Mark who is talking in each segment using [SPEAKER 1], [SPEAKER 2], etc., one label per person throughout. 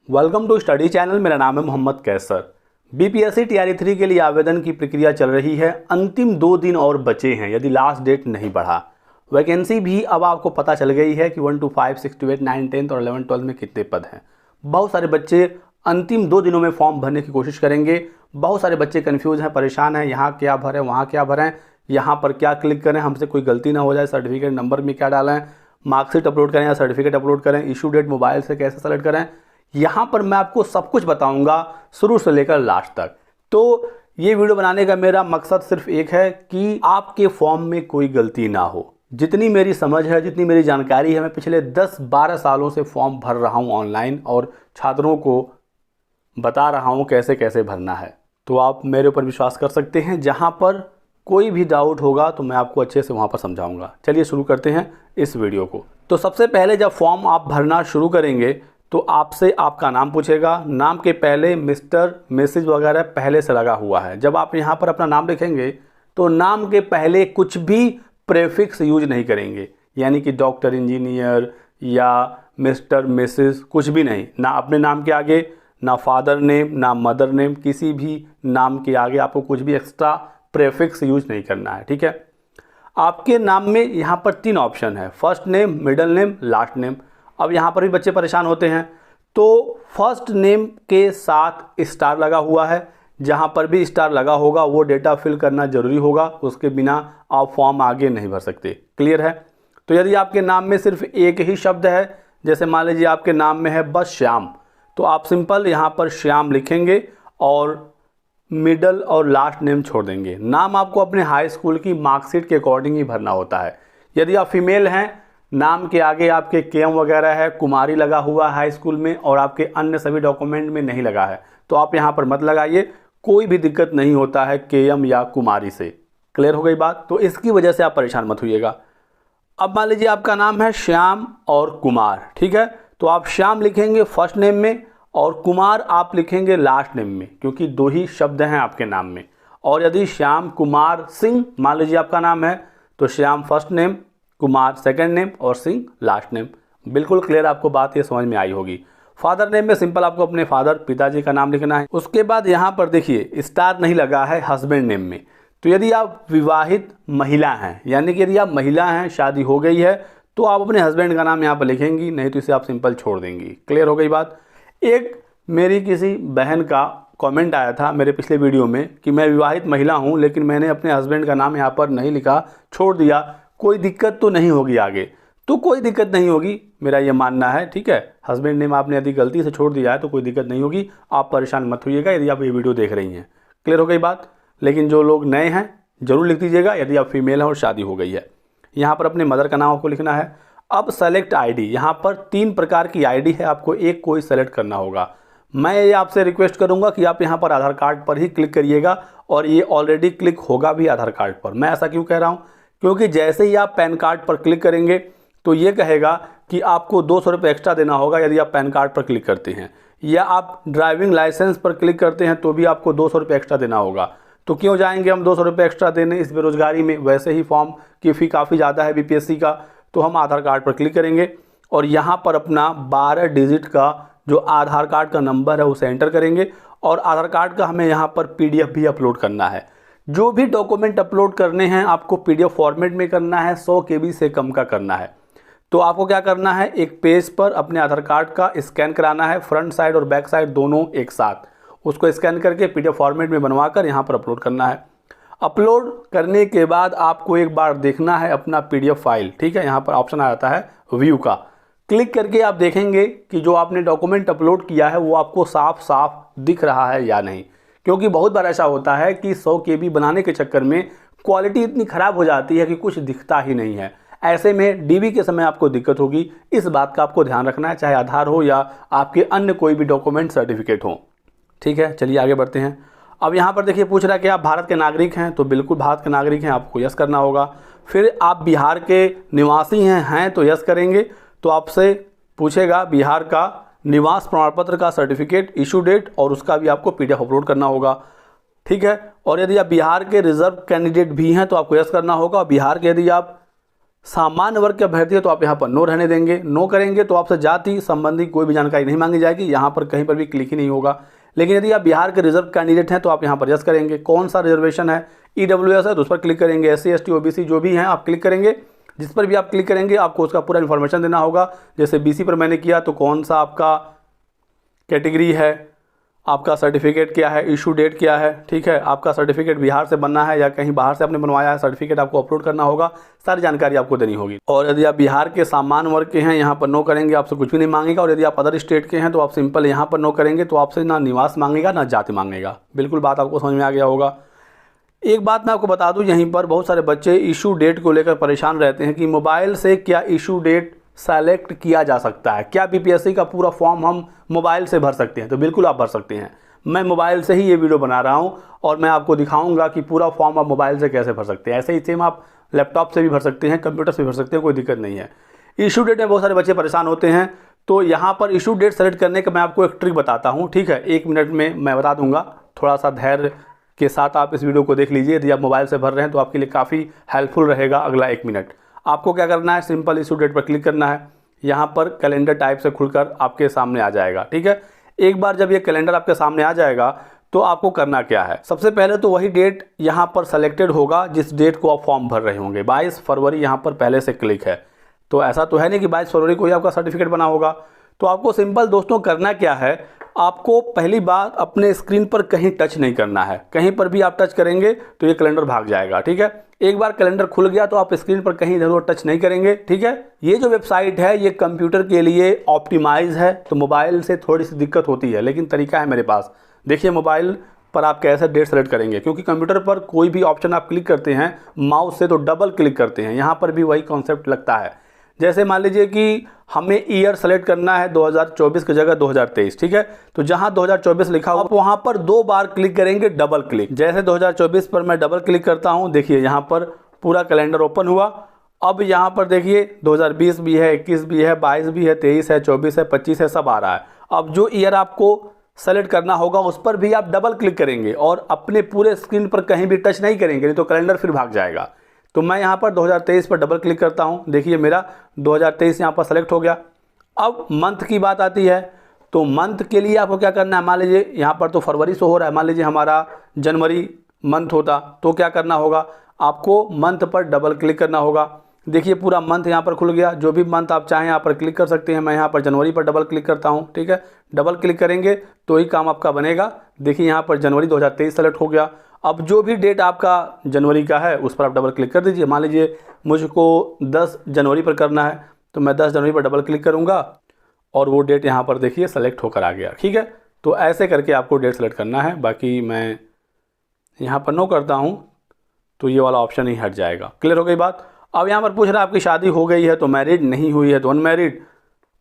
[SPEAKER 1] Welcome to study channel. मेरा नाम है मोहम्मद कैसर। बीपीएससी टीआरई 3 के लिए आवेदन की प्रक्रिया चल रही है। अंतिम 2 दिन और बचे हैं यदि लास्ट डेट नहीं बढ़ा। वैकेंसी भी अब आपको पता चल गई है कि 1 to 5, 6 to 8, 9, 10 और 11, 12 में कितने पद हैं। बहुत सारे बच्चे अंतिम 2 दिनों में फॉर्म भरने की कोशिश करेंगे। बहुत सारे बच्चे कन्फ्यूज हैं, परेशान हैं, यहाँ क्या भरें, वहाँ क्या भरें, यहाँ पर क्या क्लिक करें, हमसे कोई गलती ना हो जाए, सर्टिफिकेट नंबर में क्या डालें, मार्कशीट अपलोड करें या सर्टिफिकेट अपलोड करें, इशू डेट मोबाइल से कैसे सेलेक्ट करें। यहाँ पर मैं आपको सब कुछ बताऊंगा शुरू से लेकर लास्ट तक। तो ये वीडियो बनाने का मेरा मकसद सिर्फ एक है कि आपके फॉर्म में कोई गलती ना हो। जितनी मेरी समझ है, जितनी मेरी जानकारी है, मैं पिछले 10-12 सालों से फॉर्म भर रहा हूँ ऑनलाइन और छात्रों को बता रहा हूँ कैसे कैसे भरना है। तो आप मेरे ऊपर विश्वास कर सकते हैं। जहाँ पर कोई भी डाउट होगा तो मैं आपको अच्छे से वहाँ पर समझाऊंगा। चलिए शुरू करते हैं इस वीडियो को। तो सबसे पहले जब फॉर्म आप भरना शुरू करेंगे तो आपसे आपका नाम पूछेगा। नाम के पहले मिस्टर, मिसेज वगैरह पहले से लगा हुआ है। जब आप यहाँ पर अपना नाम लिखेंगे तो नाम के पहले कुछ भी प्रेफिक्स यूज नहीं करेंगे, यानी कि डॉक्टर, इंजीनियर या मिस्टर, मिसेज, कुछ भी नहीं। ना अपने नाम के आगे, ना फादर नेम, ना मदर नेम, किसी भी नाम के आगे आपको कुछ भी एक्स्ट्रा प्रेफिक्स यूज नहीं करना है। ठीक है। आपके नाम में यहाँ पर 3 ऑप्शन है, first name, middle name, last name. अब यहाँ पर भी बच्चे परेशान होते हैं। तो फर्स्ट नेम के साथ स्टार लगा हुआ है। जहाँ पर भी स्टार लगा होगा वो डेटा फिल करना जरूरी होगा, उसके बिना आप फॉर्म आगे नहीं भर सकते। क्लियर है। तो यदि आपके नाम में सिर्फ एक ही शब्द है, जैसे मान लीजिए आपके नाम में है बस श्याम, तो आप सिंपल यहाँ पर श्याम लिखेंगे और मिडल और लास्ट नेम छोड़ देंगे। नाम आपको अपने हाई स्कूल की मार्कशीट के अकॉर्डिंग ही भरना होता है। यदि आप फीमेल हैं, नाम के आगे आपके केएम वगैरह है, कुमारी लगा हुआ है हाई स्कूल में और आपके अन्य सभी डॉक्यूमेंट में नहीं लगा है, तो आप यहाँ पर मत लगाइए। कोई भी दिक्कत नहीं होता है केएम या कुमारी से। क्लियर हो गई बात। तो इसकी वजह से आप परेशान मत होइएगा। अब मान लीजिए आपका नाम है श्याम और कुमार। ठीक है। तो आप श्याम लिखेंगे फर्स्ट नेम में और कुमार आप लिखेंगे लास्ट नेम में, क्योंकि 2 ही शब्द हैं आपके नाम में। और यदि श्याम कुमार सिंह मान लीजिए आपका नाम है, तो Shyam first name, Kumar second name और सिंह लास्ट नेम। बिल्कुल क्लियर, आपको बात ये समझ में आई होगी। फादर नेम में सिंपल आपको अपने फादर, पिताजी का नाम लिखना है। उसके बाद यहाँ पर देखिए स्टार नहीं लगा है हस्बैंड नेम में। तो यदि आप विवाहित महिला हैं, यानी कि यदि आप महिला हैं, शादी हो गई है, तो आप अपने हस्बैंड का नाम यहाँ पर लिखेंगी, नहीं तो इसे आप सिंपल छोड़ देंगी। क्लियर हो गई बात। एक मेरी किसी बहन का कमेंट आया था मेरे पिछले वीडियो में कि मैं विवाहित महिला हूं लेकिन मैंने अपने हस्बैंड का नाम यहाँ पर नहीं लिखा, छोड़ दिया, कोई दिक्कत तो नहीं होगी आगे। तो कोई दिक्कत नहीं होगी, मेरा ये मानना है। ठीक है। हस्बैंड नेम आपने यदि गलती से छोड़ दिया है तो कोई दिक्कत नहीं होगी, आप परेशान मत होइएगा यदि आप ये वीडियो देख रही हैं। क्लियर हो गई बात। लेकिन जो लोग नए हैं जरूर लिख दीजिएगा यदि आप फीमेल हैं और शादी हो गई है। यहाँ पर अपने मदर का नाम आपको लिखना है। अब सेलेक्ट आईडी, यहाँ पर 3 प्रकार की आईडी है, आपको एक कोई सेलेक्ट करना होगा। मैं ये आपसे रिक्वेस्ट करूंगा कि आप यहाँ पर आधार कार्ड पर ही क्लिक करिएगा और ये ऑलरेडी क्लिक होगा भी आधार कार्ड पर। मैं ऐसा क्यों कह रहा हूँ, क्योंकि जैसे ही आप पैन कार्ड पर क्लिक करेंगे तो ये कहेगा कि आपको 200 रुपये एक्स्ट्रा देना होगा यदि आप पैन कार्ड पर क्लिक करते हैं, या आप ड्राइविंग लाइसेंस पर क्लिक करते हैं तो भी आपको 200 रुपये एक्स्ट्रा देना होगा। तो क्यों जाएंगे हम 200 रुपये एक्स्ट्रा देने इस बेरोजगारी में, वैसे ही फॉर्म की फ़ी काफ़ी ज़्यादा है बीपीएससी का। तो हम आधार कार्ड पर क्लिक करेंगे और यहाँ पर अपना 12 डिजिट का जो आधार कार्ड का नंबर है उसे एंटर करेंगे और आधार कार्ड का हमें यहाँ पर पीडीएफ भी अपलोड करना है। जो भी डॉक्यूमेंट अपलोड करने हैं आपको पीडीएफ फॉर्मेट में करना है, 100 KB से कम का करना है। तो आपको क्या करना है, एक पेज पर अपने आधार कार्ड का स्कैन कराना है, फ्रंट साइड और बैक साइड दोनों एक साथ। उसको स्कैन करके पीडीएफ फॉर्मेट में बनवाकर यहाँ पर अपलोड करना है। अपलोड करने के बाद आपको एक बार देखना है अपना पीडीएफ फाइल। ठीक है। यहाँ पर ऑप्शन आ जाता है व्यू का, क्लिक करके आप देखेंगे कि जो आपने डॉक्यूमेंट अपलोड किया है वो आपको साफ साफ दिख रहा है या नहीं। क्योंकि बहुत बार ऐसा होता है कि 100 KB बनाने के चक्कर में क्वालिटी इतनी ख़राब हो जाती है कि कुछ दिखता ही नहीं है। ऐसे में डीबी के समय आपको दिक्कत होगी। इस बात का आपको ध्यान रखना है, चाहे आधार हो या आपके अन्य कोई भी डॉक्यूमेंट सर्टिफिकेट हो। ठीक है। चलिए आगे बढ़ते हैं। अब यहाँ पर देखिए पूछ रहा है कि आप भारत के नागरिक हैं, तो बिल्कुल भारत के नागरिक हैं, आपको यस करना होगा। फिर आप बिहार के निवासी हैं तो यस करेंगे। तो आपसे पूछेगा बिहार का निवास प्रमाण पत्र का सर्टिफिकेट, इशू डेट और उसका भी आपको पीडीएफ अपलोड करना होगा। ठीक है। और यदि आप बिहार के रिजर्व कैंडिडेट भी हैं तो आपको यस करना होगा। बिहार के यदि आप सामान्य वर्ग के अभ्यर्थी है तो आप यहाँ पर नो रहने देंगे। नो करेंगे तो आपसे जाति संबंधी कोई भी जानकारी नहीं मांगी जाएगी, यहाँ पर कहीं पर भी क्लिक ही नहीं होगा। लेकिन यदि आप बिहार के रिजर्व कैंडिडेट हैं तो आप यहाँ पर यस करेंगे। कौन सा रिजर्वेशन है, EWS है तो उस पर क्लिक करेंगे। SC ST OBC जो भी हैं आप क्लिक करेंगे। जिस पर भी आप क्लिक करेंगे आपको उसका पूरा इन्फॉर्मेशन देना होगा। जैसे BC पर मैंने किया तो कौन सा आपका कैटेगरी है, आपका सर्टिफिकेट क्या है, इशू डेट क्या है, ठीक है, आपका सर्टिफिकेट बिहार से बनना है या कहीं बाहर से आपने बनवाया है, सर्टिफिकेट आपको अपलोड करना होगा, सारी जानकारी आपको देनी होगी। और यदि आप बिहार के सामान्य वर्ग के हैं यहाँ पर नो करेंगे, आपसे कुछ भी नहीं मांगेगा। और यदि आप अदर स्टेट के हैं तो आप सिंपल यहाँ पर नो करेंगे तो आपसे ना निवास मांगेगा ना जाति मांगेगा। बिल्कुल बात आपको समझ में आ गया होगा। एक बात मैं आपको बता दूं, यहीं पर बहुत सारे बच्चे इशू डेट को लेकर परेशान रहते हैं कि मोबाइल से क्या इशू डेट सेलेक्ट किया जा सकता है, क्या BPSC का पूरा फॉर्म हम मोबाइल से भर सकते हैं। तो बिल्कुल आप भर सकते हैं। मैं मोबाइल से ही ये वीडियो बना रहा हूं और मैं आपको दिखाऊंगा कि पूरा फॉर्म आप मोबाइल से कैसे भर सकते हैं। ऐसे ही सेम आप लैपटॉप से भी भर सकते हैं, कंप्यूटर से भी भर सकते हैं, कोई दिक्कत नहीं है। इशू डेट में बहुत सारे बच्चे परेशान होते हैं, तो यहाँ पर इशू डेट सेलेक्ट करने का मैं आपको एक ट्रिक बताता हूँ, ठीक है। 1 मिनट में मैं बता दूंगा, थोड़ा सा धैर्य के साथ आप इस वीडियो को देख लीजिए। यदि आप मोबाइल से भर रहे हैं तो आपके लिए काफ़ी हेल्पफुल रहेगा अगला 1 मिनट। आपको क्या करना है, सिंपल इशू डेट पर क्लिक करना है। यहाँ पर कैलेंडर टाइप से खुलकर आपके सामने आ जाएगा, ठीक है। एक बार जब ये कैलेंडर आपके सामने आ जाएगा तो आपको करना क्या है, सबसे पहले तो वही डेट यहाँ पर सेलेक्टेड होगा जिस डेट को आप फॉर्म भर रहे होंगे। 22 फरवरी यहाँ पर पहले से क्लिक है, तो ऐसा तो है नहीं कि 22 फरवरी को ही आपका सर्टिफिकेट बना होगा। तो आपको सिंपल दोस्तों करना क्या है, आपको पहली बात अपने स्क्रीन पर कहीं टच नहीं करना है। कहीं पर भी आप टच करेंगे तो ये कैलेंडर भाग जाएगा, ठीक है। एक बार कैलेंडर खुल गया तो आप स्क्रीन पर कहीं इधर टच नहीं करेंगे, ठीक है। ये जो वेबसाइट है ये कंप्यूटर के लिए ऑप्टिमाइज है, तो मोबाइल से थोड़ी सी दिक्कत होती है, लेकिन तरीका है मेरे पास। देखिए मोबाइल पर आप कैसे डेट सेलेक्ट करेंगे, क्योंकि कंप्यूटर पर कोई भी ऑप्शन आप क्लिक करते हैं माउस से तो डबल क्लिक करते हैं, यहाँ पर भी वही कॉन्सेप्ट लगता है। जैसे मान लीजिए कि हमें ईयर सेलेक्ट करना है 2024 की जगह 2023, ठीक है। तो जहां 2024 लिखा हुआ वहां पर 2 बार क्लिक करेंगे, डबल क्लिक। जैसे 2024 पर मैं डबल क्लिक करता हूं, देखिए यहां पर पूरा कैलेंडर ओपन हुआ। अब यहां पर देखिए 2020 भी है, 21 भी है, 22 भी है, 23 है, 24 है, 25 है, सब आ रहा है। अब जो ईयर आपको सेलेक्ट करना होगा उस पर भी आप डबल क्लिक करेंगे और अपने पूरे स्क्रीन पर कहीं भी टच नहीं करेंगे, नहीं तो कैलेंडर फिर भाग जाएगा। तो मैं यहाँ पर 2023 पर डबल क्लिक करता हूँ, देखिए मेरा 2023 यहाँ पर सेलेक्ट हो गया। अब मंथ की बात आती है, तो मंथ के लिए आपको क्या करना है, मान लीजिए यहाँ पर तो फरवरी से हो रहा है, मान लीजिए हमारा जनवरी मंथ होता तो क्या करना होगा, आपको मंथ पर डबल क्लिक करना होगा। देखिए पूरा मंथ यहाँ पर खुल गया, जो भी मंथ आप चाहें यहाँ पर क्लिक कर सकते हैं। मैं यहाँ पर जनवरी पर डबल क्लिक करता हूँ, ठीक है। डबल क्लिक करेंगे तो ही काम आपका बनेगा। देखिए यहाँ पर जनवरी 2023 सेलेक्ट हो गया। अब जो भी डेट आपका जनवरी का है उस पर आप डबल क्लिक कर दीजिए। मान लीजिए मुझको 10 जनवरी पर करना है तो मैं 10 जनवरी पर डबल क्लिक करूँगा और वो डेट यहाँ पर देखिए सेलेक्ट होकर आ गया, ठीक है। तो ऐसे करके आपको डेट सेलेक्ट करना है। बाकी मैं यहाँ पर नो करता हूँ तो ये वाला ऑप्शन ही हट जाएगा। क्लियर हो गई बात। अब यहाँ पर पूछ रहा है आपकी शादी हो गई है तो मैरिड, नहीं हुई है तो अनमैरिड,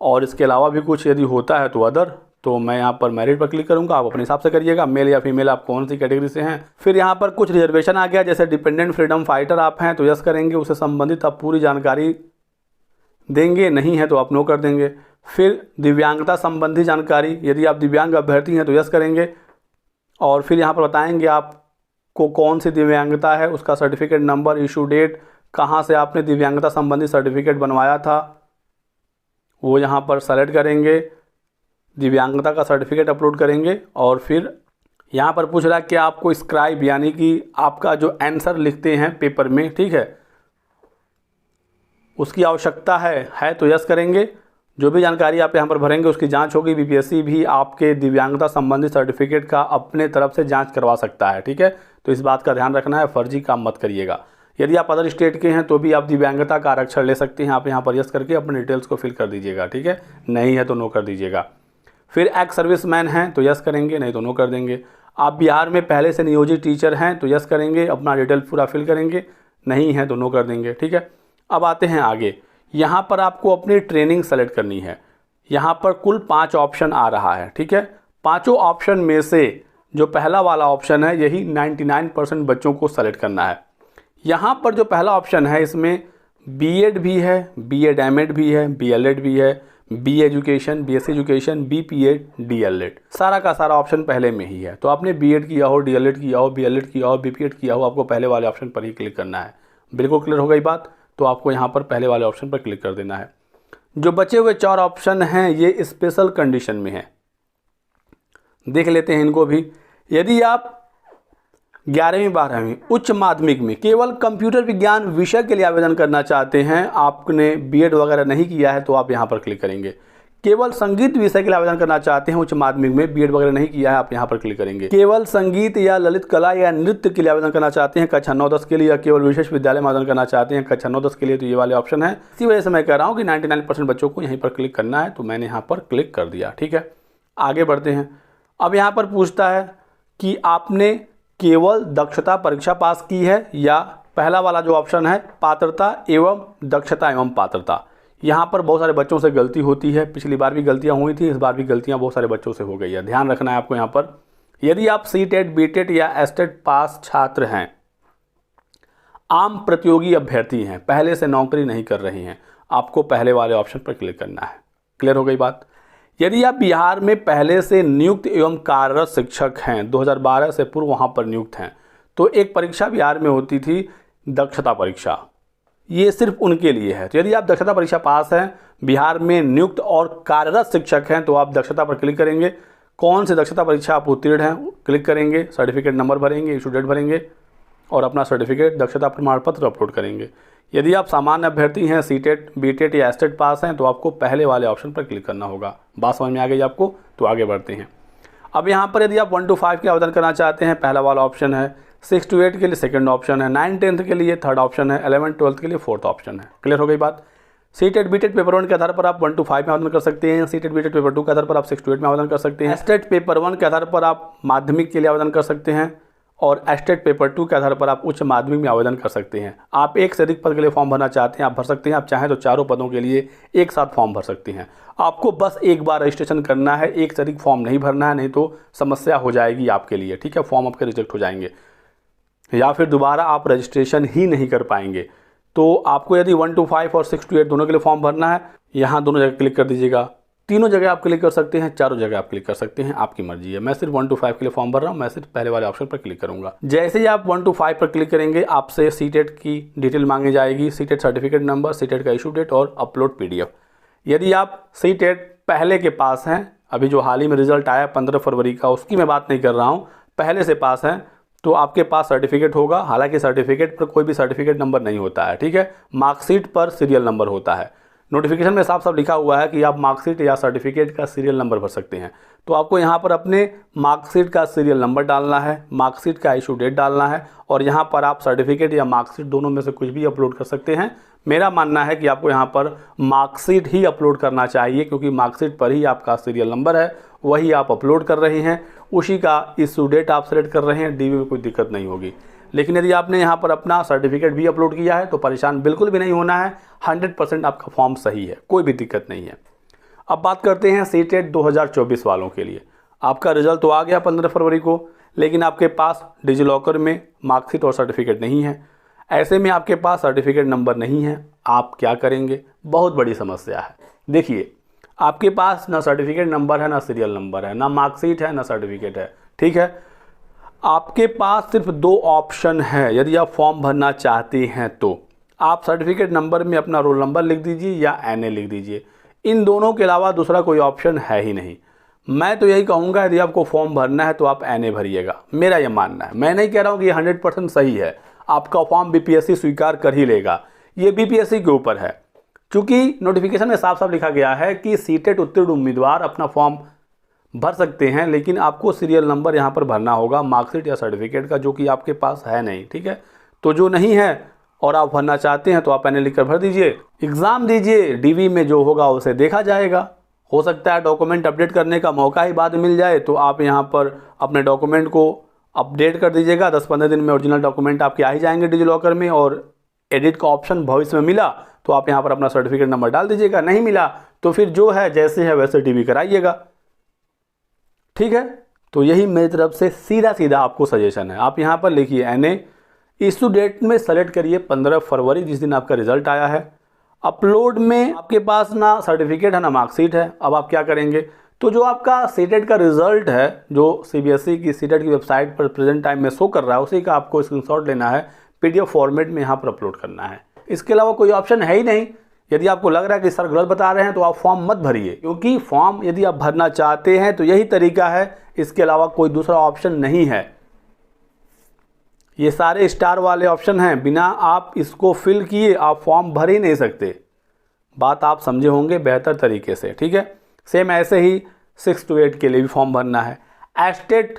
[SPEAKER 1] और इसके अलावा भी कुछ यदि होता है तो अदर। तो मैं यहाँ पर मैरिड पर क्लिक करूँगा, आप अपने हिसाब से करिएगा, मेल या फीमेल आप कौन सी कैटेगरी से हैं। फिर यहाँ पर कुछ रिजर्वेशन आ गया, जैसे डिपेंडेंट फ्रीडम फाइटर आप हैं तो यस करेंगे, उससे संबंधित आप पूरी जानकारी देंगे, नहीं है तो आप नो कर देंगे। फिर दिव्यांगता संबंधी जानकारी, यदि आप दिव्यांग अभ्यर्थी हैं तो यस करेंगे, और फिर यहाँ पर बताएंगे आपको कौन सी दिव्यांगता है, उसका सर्टिफिकेट नंबर, इशू डेट, कहाँ से आपने दिव्यांगता संबंधी सर्टिफिकेट बनवाया था वो यहाँ पर सेलेक्ट करेंगे, दिव्यांगता का सर्टिफिकेट अपलोड करेंगे। और फिर यहाँ पर पूछ रहा है कि आपको स्क्राइब यानी कि आपका जो आंसर लिखते हैं पेपर में, ठीक है, उसकी आवश्यकता है तो यस करेंगे। जो भी जानकारी आप यहाँ पर भरेंगे उसकी जांच होगी। BPSC भी आपके दिव्यांगता संबंधी सर्टिफिकेट का अपने तरफ से जांच करवा सकता है, ठीक है। तो इस बात का ध्यान रखना है, फर्जी काम मत करिएगा। यदि आप अदर स्टेट के हैं तो भी आप दिव्यांगता का आरक्षण ले सकते हैं। आप यहाँ पर यस करके अपने डिटेल्स को फिल कर दीजिएगा, ठीक है। नहीं है तो नो कर दीजिएगा। फिर एक्स सर्विसमैन हैं तो यस करेंगे, नहीं तो नो कर देंगे। आप बिहार में पहले से नियोजित टीचर हैं तो यस करेंगे, अपना डिटेल पूरा फिल करेंगे, नहीं है तो नो कर देंगे, ठीक है। अब आते हैं आगे। यहाँ पर आपको अपनी ट्रेनिंग सेलेक्ट करनी है। यहाँ पर कुल 5 ऑप्शन आ रहा है, ठीक है। 5 ऑप्शन में से जो पहला वाला ऑप्शन है यही 99% बच्चों को सेलेक्ट करना है। यहाँ पर जो पहला ऑप्शन है इसमें B.Ed भी है, B.Ed M.Ed भी है, B.Led भी है, B education, BSc education, B.Ped, D.Led, सारा का सारा ऑप्शन पहले में ही है। तो आपने B.Ed किया हो, D.Led किया हो, B.Led किया हो, B.Ped किया हो, आपको पहले वाले ऑप्शन पर ही क्लिक करना है। बिल्कुल क्लियर हो गई बात। तो आपको यहाँ पर पहले वाले ऑप्शन पर क्लिक कर देना है। जो बचे हुए 4 ऑप्शन हैं ये स्पेशल कंडीशन में हैं, देख लेते हैं इनको भी। यदि आप 11वीं 12वीं उच्च माध्यमिक में केवल कंप्यूटर विज्ञान विषय के लिए आवेदन करना चाहते हैं, आपने बीएड वगैरह नहीं किया है तो आप यहाँ पर क्लिक करेंगे। केवल संगीत विषय के लिए आवेदन करना चाहते हैं उच्च माध्यमिक में, बीएड वगैरह नहीं किया है, आप यहाँ पर क्लिक करेंगे। केवल संगीत या ललित कला या नृत्य के लिए आवेदन करना चाहते हैं कक्षा 9-10 के लिए, या केवल विशेष विद्यालय में आवेदन करना चाहते हैं कक्षा 9-10 के लिए, तो ये वाले ऑप्शन है। इसी वजह से मैं कह रहा हूँ कि 99% बच्चों को यहीं पर क्लिक करना है, तो मैंने यहाँ पर क्लिक कर दिया। ठीक है, आगे बढ़ते हैं। अब यहाँ पर पूछता है कि आपने केवल दक्षता परीक्षा पास की है या पहला वाला जो ऑप्शन है पात्रता एवं दक्षता एवं पात्रता। यहाँ पर बहुत सारे बच्चों से गलती होती है, पिछली बार भी गलतियाँ हुई थी, इस बार भी गलतियाँ बहुत सारे बच्चों से हो गई है। ध्यान रखना है आपको यहाँ पर। यदि आप सीटेट बीटेट या एस्टेट पास छात्र हैं, आम प्रतियोगी अभ्यर्थी हैं, पहले से नौकरी नहीं कर रहे हैं, आपको पहले वाले ऑप्शन पर क्लिक करना है। क्लियर हो गई बात। यदि आप बिहार में पहले से नियुक्त एवं कार्यरत शिक्षक हैं, 2012 से पूर्व वहाँ पर नियुक्त हैं, तो एक परीक्षा बिहार में होती थी दक्षता परीक्षा, ये सिर्फ उनके लिए है। तो यदि आप दक्षता परीक्षा पास हैं, बिहार में नियुक्त और कार्यरत शिक्षक हैं, तो आप दक्षता पर क्लिक करेंगे। कौन सी दक्षता परीक्षा आप उत्तीर्ण हैं क्लिक करेंगे, सर्टिफिकेट नंबर भरेंगे, इशू डेट भरेंगे और अपना सर्टिफिकेट दक्षता प्रमाण पत्र अपलोड करेंगे। यदि आप सामान्य अभ्यर्थी हैं, सीटेट बीटेट या एस्टेट पास हैं, तो आपको पहले वाले ऑप्शन पर क्लिक करना होगा। बात समझ में आ गई आपको, तो आगे बढ़ते हैं। अब यहाँ पर यदि आप 1 to 5 के आवेदन करना चाहते हैं, पहला वाला ऑप्शन है। 6 to 8 के लिए सेकंड ऑप्शन है। 9-10 के लिए थर्ड ऑप्शन है। 11-12 के लिए फोर्थ ऑप्शन है। क्लियर हो गई बात। सीटेट बीटेट पेपर 1 के आधार पर आप 1 to 5 में आवेदन कर सकते हैं। सीटेट बीटेट पेपर 2 के आधार पर आप 6 to 8 में आवेदन कर सकते हैं। एस्टेट पेपर 1 के आधार पर आप माध्यमिक के लिए आवेदन कर सकते हैं और एस्टेट पेपर 2 के आधार पर आप उच्च माध्यमिक में आवेदन कर सकते हैं। आप एक से अधिक पद के लिए फॉर्म भरना चाहते हैं, आप भर सकते हैं। आप चाहें तो चारों पदों के लिए एक साथ फॉर्म भर सकते हैं। आपको बस एक बार रजिस्ट्रेशन करना है, एक से अधिक फॉर्म नहीं भरना है, नहीं तो समस्या हो जाएगी आपके लिए। ठीक है, फॉर्म आपके रिजेक्ट हो जाएंगे या फिर दोबारा आप रजिस्ट्रेशन ही नहीं कर पाएंगे। तो आपको यदि 1 to 5 और 6 to 8 दोनों के लिए फॉर्म भरना है, यहाँ दोनों जगह क्लिक कर दीजिएगा। तीनों जगह आप क्लिक कर सकते हैं, चारों जगह आप क्लिक कर सकते हैं, आपकी मर्जी है। मैं सिर्फ 1 to 5 के लिए फॉर्म भर रहा हूँ, मैं सिर्फ पहले वाले ऑप्शन पर क्लिक करूंगा। जैसे ही आप 1 to 5 पर क्लिक करेंगे, आपसे सीटेट की डिटेल मांगी जाएगी, सीटेट सर्टिफिकेट नंबर, सीटेट का इशू डेट और अपलोड पीडीएफ। यदि आप सीटेट पहले के पास हैं, अभी जो हाल ही में रिजल्ट आया 15 फरवरी का, उसकी मैं बात नहीं कर रहा हूँ, पहले से पास हैं, तो आपके पास सर्टिफिकेट होगा। हालांकि सर्टिफिकेट पर कोई भी सर्टिफिकेट नंबर नहीं होता है, ठीक है, मार्कशीट पर सीरियल नंबर होता है। नोटिफिकेशन में साफ साफ लिखा हुआ है कि आप मार्कशीट या सर्टिफिकेट का सीरियल नंबर भर सकते हैं। तो आपको यहाँ पर अपने मार्कशीट का सीरियल नंबर डालना है, मार्कशीट का इशू डेट डालना है और यहाँ पर आप सर्टिफिकेट या मार्कशीट दोनों में से कुछ भी अपलोड कर सकते हैं। मेरा मानना है कि आपको यहाँ पर मार्कशीट ही अपलोड करना चाहिए, क्योंकि मार्कशीट पर ही आपका सीरियल नंबर है, वही आप अपलोड कर रहे हैं, उसी का इशू डेट आप सेलेक्ट कर रहे हैं, डीवी में कोई दिक्कत नहीं होगी। लेकिन यदि आपने यहाँ पर अपना सर्टिफिकेट भी अपलोड किया है तो परेशान बिल्कुल भी नहीं होना है, 100% आपका फॉर्म सही है, कोई भी दिक्कत नहीं है। अब बात करते हैं सीटेट 2024 वालों के लिए। आपका रिजल्ट तो आ गया 15 फरवरी को, लेकिन आपके पास डिजिलॉकर में मार्कशीट और सर्टिफिकेट नहीं है। ऐसे में आपके पास सर्टिफिकेट नंबर नहीं है, आप क्या करेंगे? बहुत बड़ी समस्या है। देखिए, आपके पास ना सर्टिफिकेट नंबर है, ना सीरियल नंबर है, ना मार्कशीट है, ना सर्टिफिकेट है, ठीक है। आपके पास सिर्फ 2 ऑप्शन है यदि आप फॉर्म भरना चाहते हैं तो। आप सर्टिफिकेट नंबर में अपना रोल नंबर लिख दीजिए या एनए लिख दीजिए, इन दोनों के अलावा दूसरा कोई ऑप्शन है ही नहीं। मैं तो यही कहूँगा, यदि आपको फॉर्म भरना है तो आप एनए भरिएगा, मेरा ये मानना है। मैं नहीं कह रहा हूँ कि ये 100% सही है, आपका फॉर्म बीपीएससी स्वीकार कर ही लेगा, ये बीपीएससी के ऊपर है। क्योंकि नोटिफिकेशन में साफ साफ लिखा गया है कि सीटेट उत्तीर्ण उम्मीदवार अपना फॉर्म भर सकते हैं, लेकिन आपको सीरियल नंबर यहाँ पर भरना होगा मार्कशीट या सर्टिफिकेट का, जो कि आपके पास है नहीं, ठीक है। तो जो नहीं है और आप भरना चाहते हैं तो आप एनए लिखकर भर दीजिए, एग्ज़ाम दीजिए, डीवी में जो होगा उसे देखा जाएगा। हो सकता है डॉक्यूमेंट अपडेट करने का मौका ही बाद में मिल जाए, तो आप यहाँ पर अपने डॉक्यूमेंट को अपडेट कर दीजिएगा। 10-15 दिन में ओरिजिनल डॉक्यूमेंट आपके आ ही जाएंगे डिजिलॉकर में, और एडिट का ऑप्शन भविष्य में मिला तो आप यहाँ पर अपना सर्टिफिकेट नंबर डाल दीजिएगा, नहीं मिला तो फिर जो है जैसे है वैसे डीवी कराइएगा, ठीक है। तो यही मेरी तरफ से सीधा सीधा आपको सजेशन है। आप यहाँ पर लिखिए एनए, इशू डेट में सेलेक्ट करिए 15 फरवरी, जिस दिन आपका रिजल्ट आया है। अपलोड में आपके पास ना सर्टिफिकेट है ना मार्कशीट है। अब आप क्या करेंगे, तो जो आपका सीटेट का रिजल्ट है, जो सीबीएसई की सीटेट की वेबसाइट पर प्रेजेंट टाइम में शो कर रहा है, उसी का आपको स्क्रीनशॉट लेना है, पीडीएफ फॉर्मेट में यहाँ पर अपलोड करना है। इसके अलावा कोई ऑप्शन है ही नहीं। यदि आपको लग रहा है कि सर गलत बता रहे हैं तो आप फॉर्म मत भरिए, क्योंकि फॉर्म यदि आप भरना चाहते हैं तो यही तरीका है, इसके अलावा कोई दूसरा ऑप्शन नहीं है। ये सारे स्टार वाले ऑप्शन हैं, बिना आप इसको फिल किए आप फॉर्म भर ही नहीं सकते। बात आप समझे होंगे बेहतर तरीके से, ठीक है। सेम ऐसे ही 6 to 8 के लिए भी फॉर्म भरना है। एस्टेट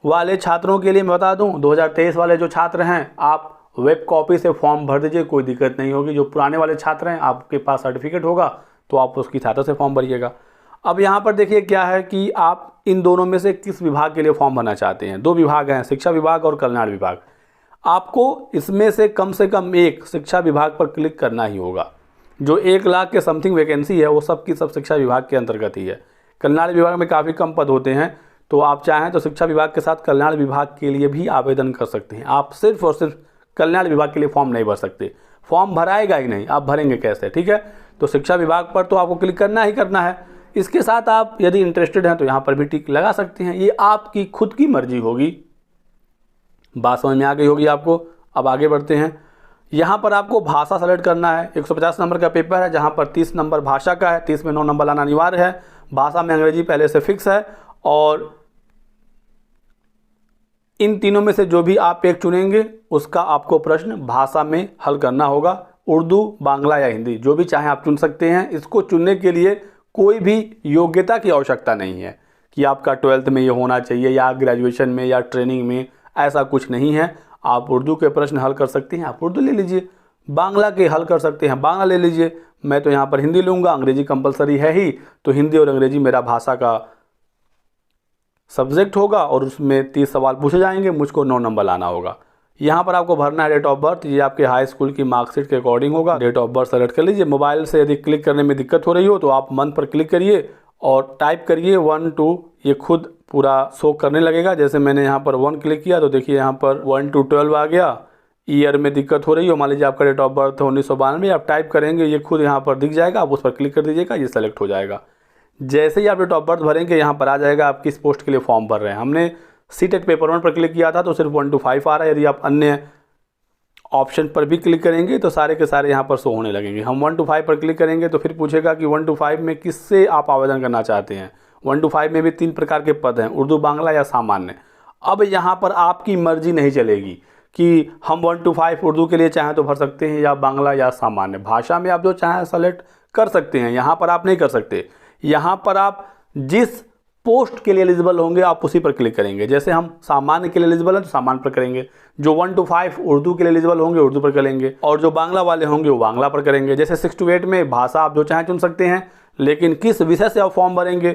[SPEAKER 1] वाले छात्रों के लिए मैं बता दूं, 2023 वाले जो छात्र हैं आप वेब कॉपी से फॉर्म भर दीजिए, कोई दिक्कत नहीं होगी। जो पुराने वाले छात्र हैं आपके पास सर्टिफिकेट होगा तो आप उसकी सहायता से फॉर्म भरिएगा। अब यहाँ पर देखिए क्या है कि आप इन दोनों में से किस विभाग के लिए फॉर्म भरना चाहते हैं। 2 विभाग हैं, शिक्षा विभाग और कल्याण विभाग। आपको इसमें से कम एक शिक्षा विभाग पर क्लिक करना ही होगा। जो 1 लाख के समथिंग वैकेंसी है वो सब की सब शिक्षा विभाग के अंतर्गत ही है। कल्याण विभाग में काफ़ी कम पद होते हैं, तो आप चाहें तो शिक्षा विभाग के साथ कल्याण विभाग के लिए भी आवेदन कर सकते हैं। आप सिर्फ और सिर्फ कल्याण विभाग के लिए फॉर्म नहीं भर सकते, फॉर्म भराएगा ही नहीं, आप भरेंगे कैसे, ठीक है। तो शिक्षा विभाग पर तो आपको क्लिक करना ही करना है। इसके साथ आप यदि इंटरेस्टेड हैं तो यहाँ पर भी टिक लगा सकते हैं, ये आपकी खुद की मर्जी होगी। बात समझ में आ गई होगी आपको। अब आगे बढ़ते हैं। यहाँ पर आपको भाषा सेलेक्ट करना है। 150 नंबर का पेपर है, जहाँ पर 30 नंबर भाषा का है, 30 में 9 नंबर लाना अनिवार्य है। भाषा में अंग्रेजी पहले से फिक्स है, और इन तीनों में से जो भी आप एक चुनेंगे उसका आपको प्रश्न भाषा में हल करना होगा। उर्दू, बांग्ला या हिंदी, जो भी चाहे आप चुन सकते हैं। इसको चुनने के लिए कोई भी योग्यता की आवश्यकता नहीं है कि आपका 12th में ये होना चाहिए या ग्रेजुएशन में या ट्रेनिंग में, ऐसा कुछ नहीं है। आप उर्दू के प्रश्न हल कर सकते हैं, आप उर्दू ले लीजिए। बांग्ला के हल कर सकते हैं, बांग्ला ले लीजिए। मैं तो यहाँ पर हिंदी लूँगा, अंग्रेजी कंपलसरी है ही, तो हिंदी और अंग्रेजी मेरा भाषा का सब्जेक्ट होगा और उसमें 30 सवाल पूछे जाएंगे, मुझको 9 नंबर लाना होगा। यहाँ पर आपको भरना है डेट ऑफ बर्थ, ये आपके हाई स्कूल की मार्कशीट के अकॉर्डिंग होगा। डेट ऑफ बर्थ सेलेक्ट कर लीजिए। मोबाइल से यदि क्लिक करने में दिक्कत हो रही हो तो आप मंथ पर क्लिक करिए और टाइप करिए 1 2, ये खुद पूरा शो करने लगेगा। जैसे मैंने यहाँ पर 1 क्लिक किया तो देखिए यहाँ पर 1 to 12 आ गया। ईयर में दिक्कत हो रही हो, मान लीजिए आपका डेट ऑफ बर्थ 1992, आप टाइप करेंगे ये खुद यहाँ पर दिख जाएगा, आप उस पर क्लिक कर दीजिएगा, ये सेलेक्ट हो जाएगा। जैसे ही आप डेट ऑफ बर्थ भरेंगे यहाँ पर आ जाएगा आप किस पोस्ट के लिए फॉर्म भर रहे हैं। हमने सीटेट पेपर 1 पर क्लिक किया था तो सिर्फ 1 to 5 आ रहा है। यदि आप अन्य ऑप्शन पर भी क्लिक करेंगे तो सारे के सारे यहाँ पर शो होने लगेंगे। हम 1 to 5 पर क्लिक करेंगे तो फिर पूछेगा कि 1 to 5 में किससे आप आवेदन करना चाहते हैं। 1 to 5 में भी 3 प्रकार के पद हैं, उर्दू, बांग्ला या सामान्य। अब यहाँ पर आपकी मर्जी नहीं चलेगी कि हम 1 to 5 उर्दू के लिए चाहें तो भर सकते हैं या बांग्ला या सामान्य। भाषा में आप जो चाहें सेलेक्ट कर सकते हैं, यहाँ पर आप नहीं कर सकते। यहाँ पर आप जिस पोस्ट के लिए एलिजिबल होंगे आप उसी पर क्लिक करेंगे। जैसे हम सामान्य के लिए एलिजिबल हैं तो सामान्य पर करेंगे, जो 1 to 5 उर्दू के लिए एलिजिबल होंगे उर्दू पर करेंगे, और जो बांग्ला वाले होंगे वो बांग्ला पर करेंगे। जैसे 6 to 8 में भाषा आप जो चाहें चुन सकते हैं, लेकिन किस विषय से आप फॉर्म भरेंगे,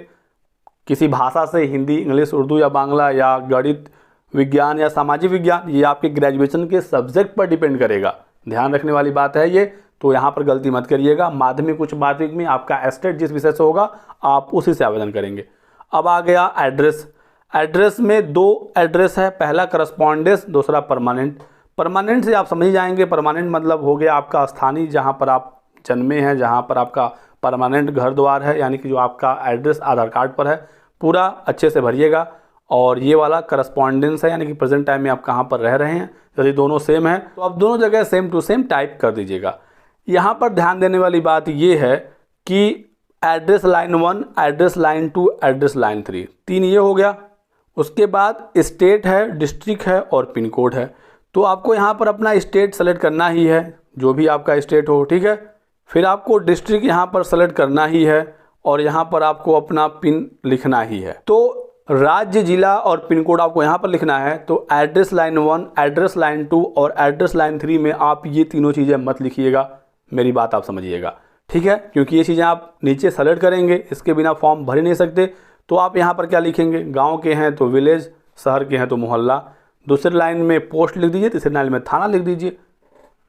[SPEAKER 1] किसी भाषा से, हिंदी, इंग्लिश, उर्दू या बांग्ला या गणित, विज्ञान या सामाजिक विज्ञान, ये आपके ग्रेजुएशन के सब्जेक्ट पर डिपेंड करेगा। ध्यान रखने वाली बात है ये, तो यहाँ पर गलती मत करिएगा। माध्यमिक, उच्च माध्यमिक में आपका एस्टेट जिस विषय से होगा आप उसी से आवेदन करेंगे। अब आ गया एड्रेस। एड्रेस में 2 एड्रेस है, पहला करस्पॉन्डेंस, दूसरा परमानेंट। परमानेंट से आप समझ जाएंगे, परमानेंट मतलब हो गया आपका स्थानीय, जहाँ पर आप जन्मे हैं, जहाँ पर आपका परमानेंट घर द्वार है, यानी कि जो आपका एड्रेस आधार कार्ड पर है, पूरा अच्छे से भरिएगा। और ये वाला करस्पॉन्डेंस है, यानी कि प्रेजेंट टाइम में आप कहाँ पर रह रहे हैं। यदि दोनों सेम है तो आप दोनों जगह सेम टू सेम टाइप कर दीजिएगा। यहाँ पर ध्यान देने वाली बात ये है कि address line 1, address line 2, address line 3, 3 ये हो गया। उसके बाद स्टेट है, डिस्ट्रिक्ट है और पिन कोड है। तो आपको यहाँ पर अपना स्टेट सेलेक्ट करना ही है, जो भी आपका स्टेट हो, ठीक है। फिर आपको डिस्ट्रिक्ट यहाँ पर सेलेक्ट करना ही है और यहाँ पर आपको अपना पिन लिखना ही है। तो राज्य, जिला और पिन कोड आपको यहाँ पर लिखना है। तो एड्रेस लाइन 1, एड्रेस लाइन 2 और एड्रेस लाइन 3 में आप ये तीनों चीज़ें मत लिखिएगा, मेरी बात आप समझिएगा, ठीक है। क्योंकि ये चीज़ें आप नीचे सेलेक्ट करेंगे, इसके बिना फॉर्म भर ही नहीं सकते। तो आप यहाँ पर क्या लिखेंगे, गांव के हैं तो विलेज, शहर के हैं तो मोहल्ला, दूसरी लाइन में पोस्ट लिख दीजिए, तीसरी लाइन में थाना लिख दीजिए,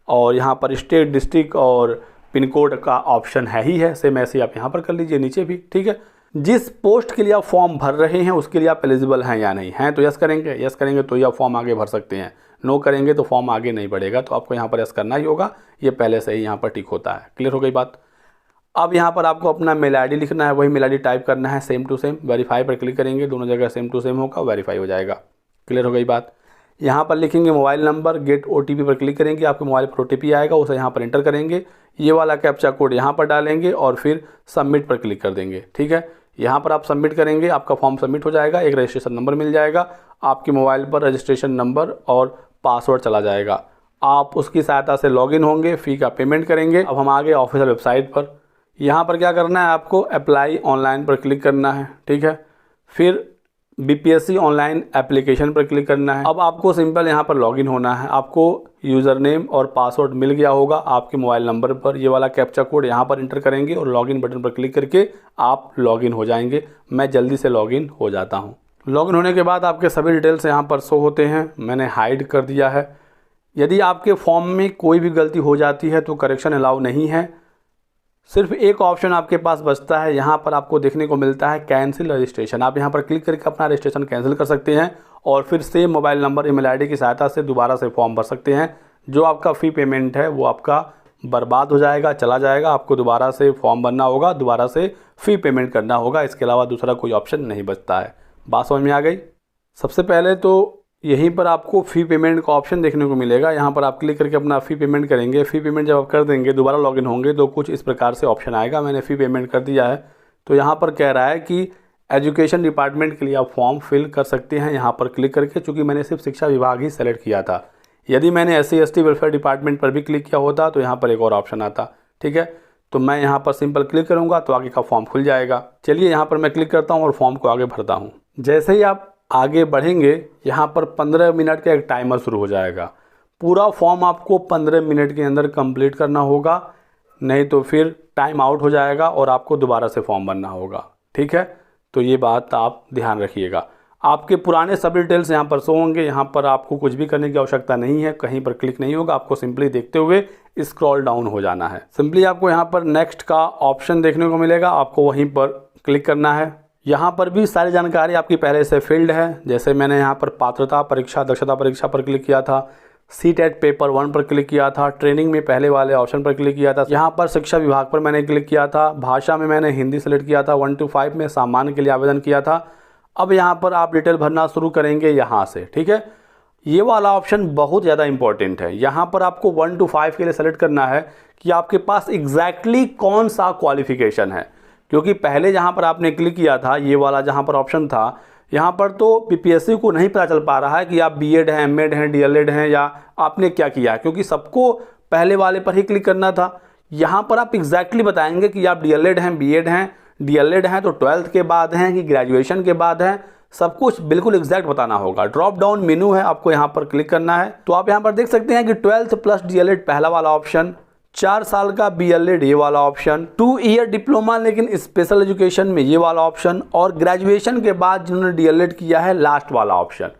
[SPEAKER 1] और यहाँ पर स्टेट, डिस्ट्रिक्ट और पिन कोड का ऑप्शन है ही है, सेम ऐसे आप यहाँ पर कर लीजिए, नीचे भी, ठीक है। जिस पोस्ट के लिए आप फॉर्म भर रहे हैं उसके लिए आप एलिजिबल हैं या नहीं हैं, तो यस करेंगे, यस करेंगे तो ये आप फॉर्म आगे भर सकते हैं, नो करेंगे तो फॉर्म आगे नहीं बढ़ेगा। तो आपको यहाँ पर यस करना ही होगा, ये पहले से ही यहाँ पर टिक होता है। क्लियर हो गई बात। अब यहाँ पर आपको अपना मेल आईडी लिखना है, वही मेल आईडी टाइप करना है, सेम टू सेम। वेरीफाई पर क्लिक करेंगे, दोनों जगह सेम टू सेम होगा, वेरीफाई हो जाएगा। क्लियर हो गई बात। यहाँ पर लिखेंगे मोबाइल नंबर, गेट OTP पर क्लिक करेंगे, आपके मोबाइल पर OTP आएगा, उसे यहाँ पर एंटर करेंगे, ये वाला कैप्चा कोड यहाँ पर डालेंगे और फिर सबमिट पर क्लिक कर देंगे। ठीक है, यहाँ पर आप सबमिट करेंगे, आपका फॉर्म सबमिट हो जाएगा, एक रजिस्ट्रेशन नंबर मिल जाएगा, आपके मोबाइल पर रजिस्ट्रेशन नंबर और पासवर्ड चला जाएगा, आप उसकी सहायता से लॉगिन होंगे, फ़ी का पेमेंट करेंगे। अब हम आ गए ऑफिशियल वेबसाइट पर। यहाँ पर क्या करना है, आपको अप्लाई ऑनलाइन पर क्लिक करना है। ठीक है, फिर BPSC ऑनलाइन एप्लीकेशन पर क्लिक करना है। अब आपको सिंपल यहाँ पर लॉगिन होना है, आपको यूज़र नेम और पासवर्ड मिल गया होगा आपके मोबाइल नंबर पर, ये वाला कैप्चा कोड यहाँ पर इंटर करेंगे और लॉगिन बटन पर क्लिक करके आप लॉगिन हो जाएंगे। मैं जल्दी से लॉगिन हो जाता हूँ। लॉगिन होने के बाद आपके सभी डिटेल्स यहाँ पर शो होते हैं, मैंने हाइड कर दिया है। यदि आपके फॉर्म में कोई भी गलती हो जाती है तो करेक्शन अलाउ नहीं है, सिर्फ एक ऑप्शन आपके पास बचता है, यहाँ पर आपको देखने को मिलता है कैंसिल रजिस्ट्रेशन। आप यहाँ पर क्लिक करके अपना रजिस्ट्रेशन कैंसिल कर सकते हैं और फिर same mobile number, email ID की सहायता से दोबारा से फॉर्म भर सकते हैं। जो आपका फ़ी पेमेंट है वो आपका बर्बाद हो जाएगा, चला जाएगा, आपको दोबारा से फॉर्म भरना होगा, दोबारा से फ़ी पेमेंट करना होगा, इसके अलावा दूसरा कोई ऑप्शन नहीं बचता है। बात समझ में आ गई? सबसे पहले तो यहीं पर आपको फ़ी पेमेंट का ऑप्शन देखने को मिलेगा, यहाँ पर आप क्लिक करके अपना फ़ी पेमेंट करेंगे। फ़ी पेमेंट जब आप कर देंगे, दोबारा लॉगिन होंगे तो कुछ इस प्रकार से ऑप्शन आएगा। मैंने फ़ी पेमेंट कर दिया है, तो यहाँ पर कह रहा है कि एजुकेशन डिपार्टमेंट के लिए आप फॉर्म फिल कर सकते हैं, यहाँ पर क्लिक करके, चूँकि मैंने सिर्फ शिक्षा विभाग ही सेलेक्ट किया था। यदि मैंने SC ST वेलफेयर डिपार्टमेंट पर भी क्लिक किया होता तो यहाँ पर एक और ऑप्शन आता। ठीक है, तो मैं यहाँ पर सिंपल क्लिक करूँगा तो आगे का फॉर्म खुल जाएगा। चलिए यहाँ पर मैं क्लिक करता हूँ और फॉर्म को आगे भरता हूँ। जैसे ही आप आगे बढ़ेंगे, यहाँ पर 15 मिनट का एक टाइमर शुरू हो जाएगा। पूरा फॉर्म आपको 15 मिनट के अंदर कंप्लीट करना होगा, नहीं तो फिर टाइम आउट हो जाएगा और आपको दोबारा से फॉर्म भरना होगा। ठीक है, तो ये बात आप ध्यान रखिएगा। आपके पुराने सब डिटेल्स यहाँ पर शो होंगे, यहाँ पर आपको कुछ भी करने की आवश्यकता नहीं है, कहीं पर क्लिक नहीं होगा, आपको सिंपली देखते हुए स्क्रॉल डाउन हो जाना है। सिंपली आपको यहाँ पर नेक्स्ट का ऑप्शन देखने को मिलेगा, आपको वहीं पर क्लिक करना है। यहाँ पर भी सारी जानकारी आपकी पहले से फील्ड है, जैसे मैंने यहाँ पर पात्रता परीक्षा, दक्षता परीक्षा पर क्लिक किया था, CTET पेपर 1 पर क्लिक किया था, ट्रेनिंग में पहले वाले ऑप्शन पर क्लिक किया था, यहाँ पर शिक्षा विभाग पर मैंने क्लिक किया था, भाषा में मैंने हिंदी सेलेक्ट किया था, 1 to 5 में सामान्य के लिए आवेदन किया था। अब यहाँ पर आप डिटेल भरना शुरू करेंगे यहाँ से। ठीक है, ये वाला ऑप्शन बहुत ज़्यादा इंपॉर्टेंट है। यहाँ पर आपको 1 to 5 के लिए सेलेक्ट करना है कि आपके पास एग्जैक्टली कौन सा क्वालिफिकेशन है, क्योंकि पहले जहाँ पर आपने क्लिक किया था, ये वाला जहाँ पर ऑप्शन था, यहाँ पर तो BPSC को नहीं पता चल पा रहा है कि आप B.Ed हैं, M.Ed हैं, DLED हैं या आपने क्या किया है, क्योंकि सबको पहले वाले पर ही क्लिक करना था। यहाँ पर आप एग्जैक्टली बताएंगे कि आप DLED हैं, B.Ed हैं, DLED हैं तो 12th के बाद हैं कि ग्रेजुएशन के बाद हैं, सब कुछ बिल्कुल एग्जैक्ट बताना होगा। ड्रॉप डाउन मेनू है, आपको यहाँ पर क्लिक करना है। तो आप यहाँ पर देख सकते हैं कि 12th प्लस DLED पहला वाला ऑप्शन, 4 साल का BLED ये वाला ऑप्शन, 2 ईयर डिप्लोमा लेकिन स्पेशल एजुकेशन में ये वाला ऑप्शन, और ग्रेजुएशन के बाद जिन्होंने DLED किया है लास्ट वाला ऑप्शन।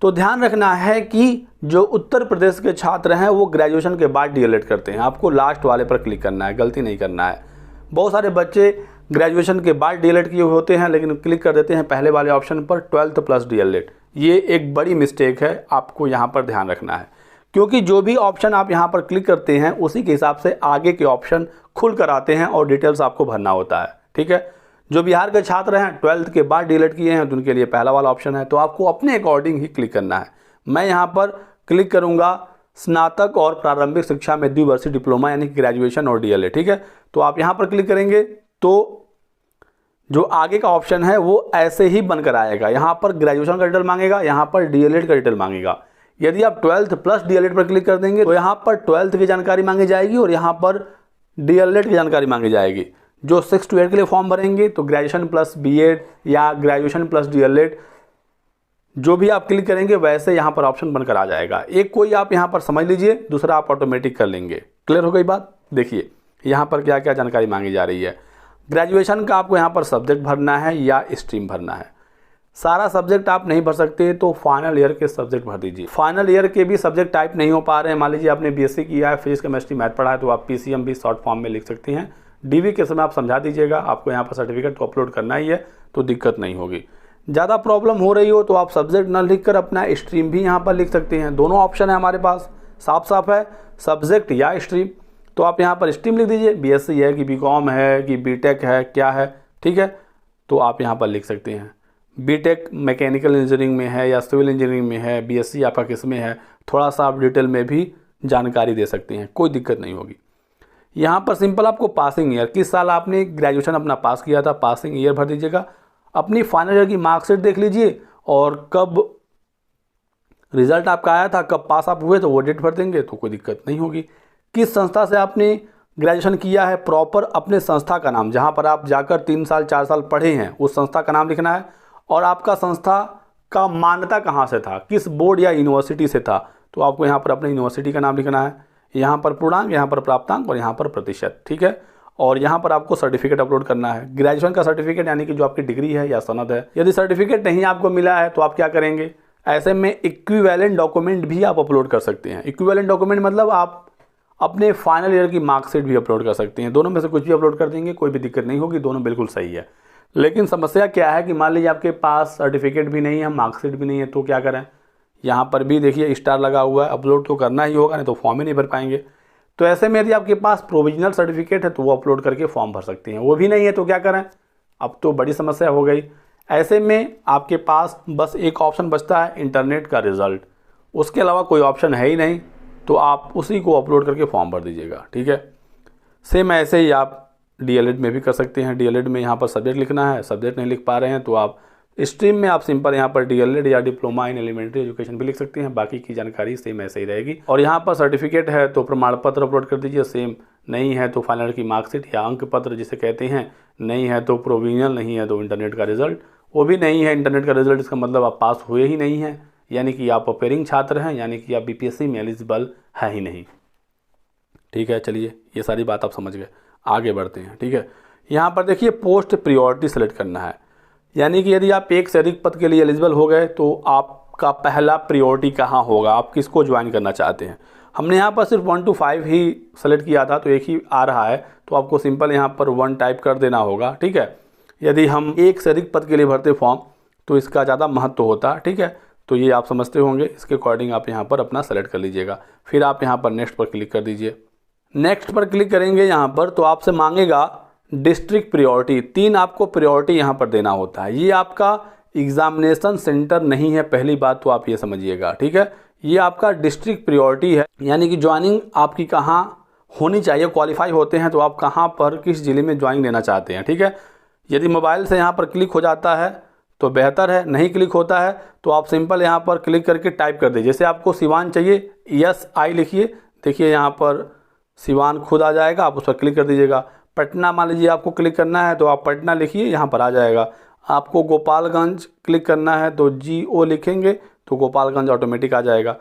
[SPEAKER 1] तो ध्यान रखना है कि जो उत्तर प्रदेश के छात्र हैं वो ग्रेजुएशन के बाद DLED करते हैं, आपको लास्ट वाले पर क्लिक करना है, गलती नहीं करना है। बहुत सारे बच्चे ग्रेजुएशन के बाद DLED किए होते हैं लेकिन क्लिक कर देते हैं पहले वाले ऑप्शन पर 12th प्लस DLED। ये एक बड़ी मिस्टेक है, आपको यहाँ पर ध्यान रखना है, क्योंकि जो भी ऑप्शन आप यहाँ पर क्लिक करते हैं उसी के हिसाब से आगे के ऑप्शन खुल कर आते हैं और डिटेल्स आपको भरना होता है। ठीक है, जो बिहार के छात्र हैं 12th के बाद DLED किए हैं तो उनके लिए पहला वाला ऑप्शन है, तो आपको अपने अकॉर्डिंग ही क्लिक करना है। मैं यहाँ पर क्लिक करूँगा स्नातक और प्रारंभिक शिक्षा में द्विवर्षीय डिप्लोमा यानी ग्रेजुएशन और DLED। ठीक है, तो आप यहाँ पर क्लिक करेंगे तो जो आगे का ऑप्शन है वो ऐसे ही बनकर आएगा। यहाँ पर ग्रेजुएशन का डिटेल मांगेगा, यहाँ पर DLED का डिटेल मांगेगा। यदि आप 12th प्लस DLED पर क्लिक कर देंगे तो यहाँ पर 12th की जानकारी मांगी जाएगी और यहाँ पर DLED की जानकारी मांगी जाएगी। जो 6 to 8 के लिए फॉर्म भरेंगे तो ग्रेजुएशन प्लस B.Ed या ग्रेजुएशन प्लस DLED जो भी आप क्लिक करेंगे वैसे यहाँ पर ऑप्शन बनकर आ जाएगा। एक कोई आप यहाँ पर समझ लीजिए, दूसरा आप ऑटोमेटिक कर लेंगे। क्लियर हो गई बात? देखिए यहाँ पर क्या क्या जानकारी मांगी जा रही है। ग्रेजुएशन का आपको यहाँ पर सब्जेक्ट भरना है या स्ट्रीम भरना है। सारा सब्जेक्ट आप नहीं भर सकते तो फाइनल ईयर के सब्जेक्ट भर दीजिए। फाइनल ईयर के भी सब्जेक्ट टाइप नहीं हो पा रहे हैं, मान लीजिए आपने BSc किया है, फिजिक्स केमिस्ट्री मैथ पढ़ा है तो आप PCM भी शॉर्ट फॉर्म में लिख सकते हैं। DV के समय आप समझा दीजिएगा, आपको यहाँ पर सर्टिफिकेट को अपलोड करना ही है तो दिक्कत नहीं होगी। ज़्यादा प्रॉब्लम हो रही हो तो आप सब्जेक्ट ना लिख कर अपना स्ट्रीम भी यहाँ पर लिख सकते हैं। दोनों ऑप्शन है हमारे पास, साफ साफ है, सब्जेक्ट या स्ट्रीम। तो आप यहाँ पर स्ट्रीम लिख दीजिए, BSc है कि BCom है कि BTech है, क्या है। ठीक है, तो आप यहाँ पर लिख सकते हैं। बीटेक मैकेनिकल इंजीनियरिंग में है या सिविल इंजीनियरिंग में है, बीएससी आपका किस में है, थोड़ा सा आप डिटेल में भी जानकारी दे सकते हैं, कोई दिक्कत नहीं होगी। यहाँ पर सिंपल आपको पासिंग ईयर, किस साल आपने ग्रेजुएशन अपना पास किया था, पासिंग ईयर भर दीजिएगा। अपनी फाइनल ईयर की मार्कशीट देख लीजिए और कब रिजल्ट आपका आया था, कब पास आप हुए, तो वो डेट भर देंगे तो कोई दिक्कत नहीं होगी। किस संस्था से आपने ग्रेजुएशन किया है, प्रॉपर अपने संस्था का नाम, जहाँ पर आप जाकर 3 साल 4 साल पढ़े हैं उस संस्था का नाम लिखना है, और आपका संस्था का मान्यता कहाँ से था, किस बोर्ड या यूनिवर्सिटी से था, तो आपको यहाँ पर अपने यूनिवर्सिटी का नाम लिखना है। यहाँ पर पूर्णांक, यहाँ पर प्राप्तांक और यहाँ पर प्रतिशत, ठीक है। और यहाँ पर आपको सर्टिफिकेट अपलोड करना है, ग्रेजुएशन का सर्टिफिकेट यानी कि जो आपकी डिग्री है या सनद है। यदि सर्टिफिकेट नहीं आपको मिला है तो आप क्या करेंगे, ऐसे में इक्विवेलेंट डॉक्यूमेंट भी आप अपलोड कर सकते हैं। इक्विवेलेंट डॉक्यूमेंट मतलब आप अपने फाइनल ईयर की मार्कशीट भी अपलोड कर सकते हैं। दोनों में से कुछ भी अपलोड कर देंगे, कोई भी दिक्कत नहीं होगी, दोनों बिल्कुल सही है। लेकिन समस्या क्या है कि मान लीजिए आपके पास सर्टिफिकेट भी नहीं है, मार्कशीट भी नहीं है, तो क्या करें। यहाँ पर भी देखिए स्टार लगा हुआ है, अपलोड तो करना ही होगा, नहीं तो फॉर्म ही नहीं भर पाएंगे। तो ऐसे में यदि आपके पास प्रोविजनल सर्टिफिकेट है तो वो अपलोड करके फॉर्म भर सकते हैं, वो भी नहीं है तो क्या करें। अब तो बड़ी समस्या हो गई। ऐसे में आपके पास बस एक ऑप्शन बचता है, इंटरनेट का रिज़ल्ट, उसके अलावा कोई ऑप्शन है ही नहीं, तो आप उसी को अपलोड करके फॉर्म भर दीजिएगा, ठीक है। सेम ऐसे ही आप डीएलएड में भी कर सकते हैं। डीएलएड में यहाँ पर सब्जेक्ट लिखना है, सब्जेक्ट नहीं लिख पा रहे हैं तो आप स्ट्रीम में आप सिंपल यहाँ पर डीएलएड या डिप्लोमा इन एलिमेंट्री एजुकेशन भी लिख सकते हैं, बाकी की जानकारी सेम ऐसे ही रहेगी। और यहाँ पर सर्टिफिकेट है तो प्रमाण पत्र अपलोड कर दीजिए, सेम नहीं है तो फाइनल की मार्कशीट या अंक पत्र जिसे कहते हैं, नहीं है तो प्रोविजनल, नहीं है तो इंटरनेट का रिजल्ट, वो भी नहीं है इंटरनेट का रिजल्ट, इसका मतलब आप पास हुए ही नहीं हैं, यानी कि आप अपेयरिंग छात्र हैं, यानी कि आप बीपीएससी में एलिजिबल है ही नहीं, ठीक है। चलिए ये सारी बात आप समझ गए, आगे बढ़ते हैं, ठीक है। यहाँ पर देखिए पोस्ट प्रियोरिटी सेलेक्ट करना है, यानी कि यदि आप एक से अधिक पद के लिए एलिजिबल हो गए तो आपका पहला प्रियोरिटी कहाँ होगा, आप किसको ज्वाइन करना चाहते हैं। हमने यहाँ पर सिर्फ 1 to 5 ही सेलेक्ट किया था तो एक ही आ रहा है, तो आपको सिंपल यहाँ पर 1 टाइप कर देना होगा, ठीक है। यदि हम एक से अधिक पद के लिए भरते फॉर्म तो इसका ज़्यादा महत्व होता, ठीक है। तो ये आप समझते होंगे, इसके अकॉर्डिंग आप यहाँ पर अपना सेलेक्ट कर लीजिएगा। फिर आप यहाँ पर नेक्स्ट पर क्लिक कर दीजिए। नेक्स्ट पर क्लिक करेंगे यहाँ पर तो आपसे मांगेगा डिस्ट्रिक्ट प्रियोरिटी, 3 आपको प्रियोरिटी यहाँ पर देना होता है। ये आपका एग्जामिनेशन सेंटर नहीं है, पहली बात तो आप ये समझिएगा, ठीक है। ये आपका डिस्ट्रिक्ट प्रियोरिटी है, यानी कि ज्वाइनिंग आपकी कहाँ होनी चाहिए, क्वालिफाई होते हैं तो आप कहाँ पर किस ज़िले में ज्वाइन लेना चाहते हैं, ठीक है। यदि मोबाइल से यहाँ पर क्लिक हो जाता है तो बेहतर है, नहीं क्लिक होता है तो आप सिंपल यहाँ पर क्लिक करके टाइप कर दीजिए। जैसे आपको सिवान चाहिए, SI लिखिए, देखिए यहाँ पर सिवान खुद आ जाएगा, आप उस पर क्लिक कर दीजिएगा। पटना मान लीजिए आपको क्लिक करना है तो आप पटना लिखिए, यहाँ पर आ जाएगा। आपको गोपालगंज क्लिक करना है तो GO लिखेंगे तो गोपालगंज ऑटोमेटिक आ जाएगा,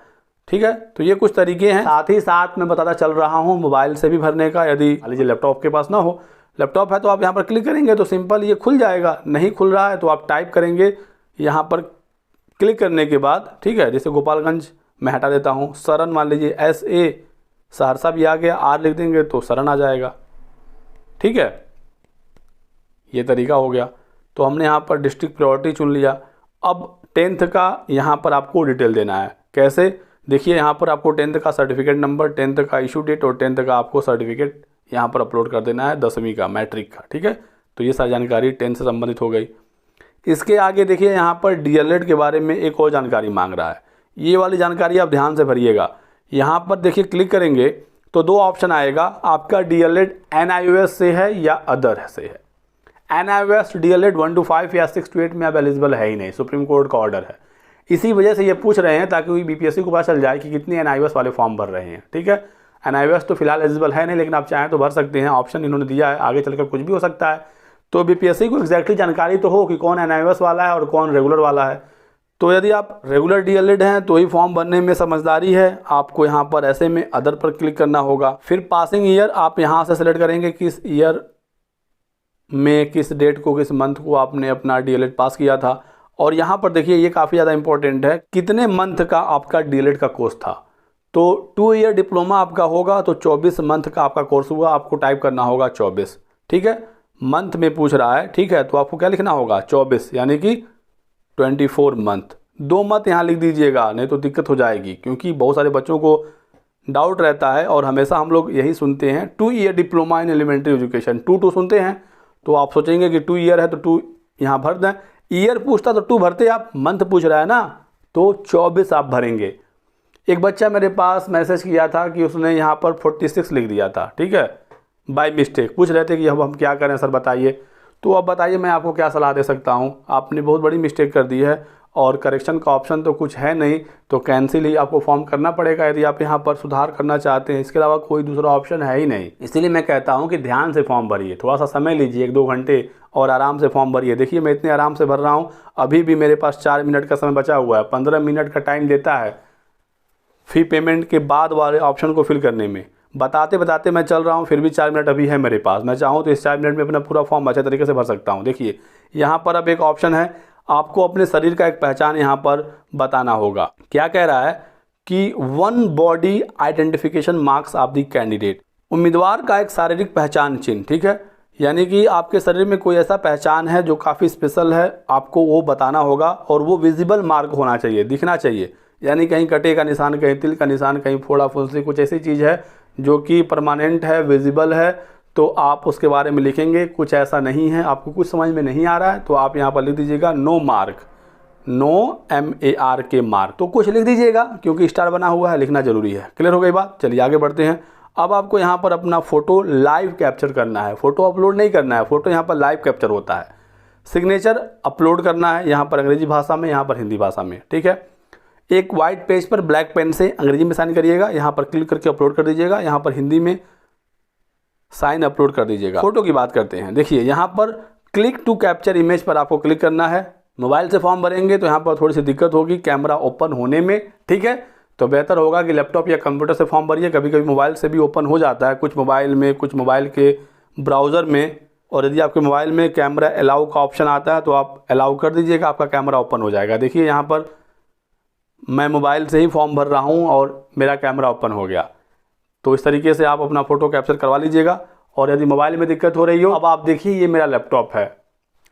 [SPEAKER 1] ठीक है। तो ये कुछ तरीके हैं। साथ ही साथ मैं बताता चल रहा हूँ मोबाइल से भी भरने का, यदि मान लीजिए लैपटॉप के पास ना हो, लैपटॉप है तो आप यहाँ पर क्लिक करेंगे तो सिंपल ये खुल जाएगा। नहीं खुल रहा है तो आप टाइप करेंगे यहाँ पर क्लिक करने के बाद, ठीक है। जैसे गोपालगंज मैं हटा देता हूँ, सरन मान लीजिए SA, सहरसा भी आ गया, R लिख देंगे तो सरन आ जाएगा, ठीक है। ये तरीका हो गया। तो हमने यहाँ पर डिस्ट्रिक्ट प्रायोरिटी चुन लिया। अब 10th का यहाँ पर आपको डिटेल देना है। कैसे, देखिए यहाँ पर आपको 10th का सर्टिफिकेट नंबर, 10th का इशू डेट और 10th का आपको सर्टिफिकेट यहाँ पर अपलोड कर देना है, 10वीं का मैट्रिक का, ठीक है। तो ये सारी जानकारी 10th से संबंधित हो गई। इसके आगे देखिए यहाँ पर DLED के बारे में एक और जानकारी मांग रहा है। ये वाली जानकारी आप ध्यान से भरिएगा। यहाँ पर देखिए क्लिक करेंगे तो 2 ऑप्शन आएगा, आपका DLED NIOS से है या अदर से है। NIOS DLED 1 to 5 या 6 to 8 में अब एलिजिबल है ही नहीं, सुप्रीम कोर्ट का ऑर्डर है। इसी वजह से ये पूछ रहे हैं ताकि BPSC को पता चल जाए कि कितने NIOS वाले फॉर्म भर रहे हैं, ठीक है। NIOS तो फिलहाल एलिजिबल है नहीं, लेकिन आप चाहें तो भर सकते हैं, ऑप्शन इन्होंने दिया है, आगे चलकर कुछ भी हो सकता है। तो BPSC को एग्जैक्टली जानकारी तो हो कि कौन NIOS वाला है और कौन रेगुलर वाला है। तो यदि आप रेगुलर DLED हैं तो ही फॉर्म भरने में समझदारी है, आपको यहाँ पर ऐसे में अदर पर क्लिक करना होगा। फिर पासिंग ईयर आप यहाँ से सेलेक्ट करेंगे, किस ईयर में, किस डेट को, किस मंथ को आपने अपना DLED पास किया था। और यहाँ पर देखिए ये काफ़ी ज़्यादा इंपॉर्टेंट है, कितने मंथ का आपका DLED का कोर्स था। तो 2 ईयर डिप्लोमा आपका होगा तो 24 मंथ का आपका कोर्स हुआ, आपको टाइप करना होगा 24, ठीक है। मंथ में पूछ रहा है, ठीक है, तो आपको क्या लिखना होगा 24, यानी कि 24 मंथ। 2 मंथ यहाँ लिख दीजिएगा, नहीं तो दिक्कत हो जाएगी, क्योंकि बहुत सारे बच्चों को डाउट रहता है और हमेशा हम लोग यही सुनते हैं 2 year diploma in elementary education, 2 सुनते हैं तो आप सोचेंगे कि 2 ईयर है तो 2 यहाँ भर दें। ईयर पूछता तो 2 भरते आप, मंथ पूछ रहा है ना तो 24 आप भरेंगे। एक बच्चा मेरे पास मैसेज किया था कि उसने यहाँ पर 46 लिख दिया था, ठीक है, बाय मिस्टेक। पूछ रहे थे कि अब हम क्या करें सर बताइए। तो अब बताइए मैं आपको क्या सलाह दे सकता हूँ। आपने बहुत बड़ी मिस्टेक कर दी है और करेक्शन का ऑप्शन तो कुछ है नहीं, तो कैंसिल ही आपको फॉर्म करना पड़ेगा यदि आप यहाँ पर सुधार करना चाहते हैं। इसके अलावा कोई दूसरा ऑप्शन है ही नहीं। इसीलिए मैं कहता हूँ कि ध्यान से फॉर्म भरिए, थोड़ा सा समय लीजिए 1-2 घंटे और आराम से फॉर्म भरिए। देखिए मैं इतने आराम से भर रहा हूँ, अभी भी मेरे पास 4 मिनट का समय बचा हुआ है। 15 मिनट का टाइम देता है फी पेमेंट के बाद वाले ऑप्शन को फिल करने में। बताते बताते मैं चल रहा हूँ, फिर भी 4 मिनट अभी है मेरे पास। मैं चाहूँ तो इस 4 मिनट में अपना पूरा फॉर्म अच्छे तरीके से भर सकता हूँ। देखिए यहाँ पर अब एक ऑप्शन है, आपको अपने शरीर का एक पहचान यहाँ पर बताना होगा। क्या कह रहा है कि 1 body identification marks of the candidate, उम्मीदवार का एक शारीरिक पहचान चिन्ह, ठीक है, यानी कि आपके शरीर में कोई ऐसा पहचान है जो काफ़ी स्पेशल है, आपको वो बताना होगा और वो विजिबल मार्क होना चाहिए, दिखना चाहिए। यानी कहीं कटे का निशान, कहीं तिल का निशान, कहीं फोड़ा फुंसी, कुछ ऐसी चीज़ है जो कि परमानेंट है, विजिबल है, तो आप उसके बारे में लिखेंगे। कुछ ऐसा नहीं है, आपको कुछ समझ में नहीं आ रहा है तो आप यहाँ पर लिख दीजिएगा no mark, no MARK mark, तो कुछ लिख दीजिएगा क्योंकि स्टार बना हुआ है, लिखना जरूरी है। क्लियर हो गई बात, चलिए आगे बढ़ते हैं। अब आपको यहाँ पर अपना फ़ोटो लाइव कैप्चर करना है, फ़ोटो अपलोड नहीं करना है, फ़ोटो यहाँ पर लाइव कैप्चर होता है। सिग्नेचर अपलोड करना है, यहाँ पर अंग्रेजी भाषा में, यहाँ पर हिंदी भाषा में, ठीक है। एक वाइट पेज पर ब्लैक पेन से अंग्रेजी में साइन करिएगा, यहाँ पर क्लिक करके अपलोड कर दीजिएगा, यहाँ पर हिंदी में साइन अपलोड कर दीजिएगा। फोटो की बात करते हैं, देखिए यहाँ पर क्लिक टू कैप्चर इमेज पर आपको क्लिक करना है। मोबाइल से फॉर्म भरेंगे तो यहाँ पर थोड़ी सी दिक्कत होगी कैमरा ओपन होने में, ठीक है, तो बेहतर होगा कि लैपटॉप या कंप्यूटर से फॉर्म भरिए। कभी कभी मोबाइल से भी ओपन हो जाता है, कुछ मोबाइल में, कुछ मोबाइल के ब्राउज़र में। और यदि आपके मोबाइल में कैमरा अलाउ का ऑप्शन आता है तो आप अलाउ कर दीजिएगा, आपका कैमरा ओपन हो जाएगा। देखिए यहाँ पर मैं मोबाइल से ही फॉर्म भर रहा हूँ और मेरा कैमरा ओपन हो गया। तो इस तरीके से आप अपना फ़ोटो कैप्चर करवा लीजिएगा। और यदि मोबाइल में दिक्कत हो रही हो, अब आप देखिए ये मेरा लैपटॉप है,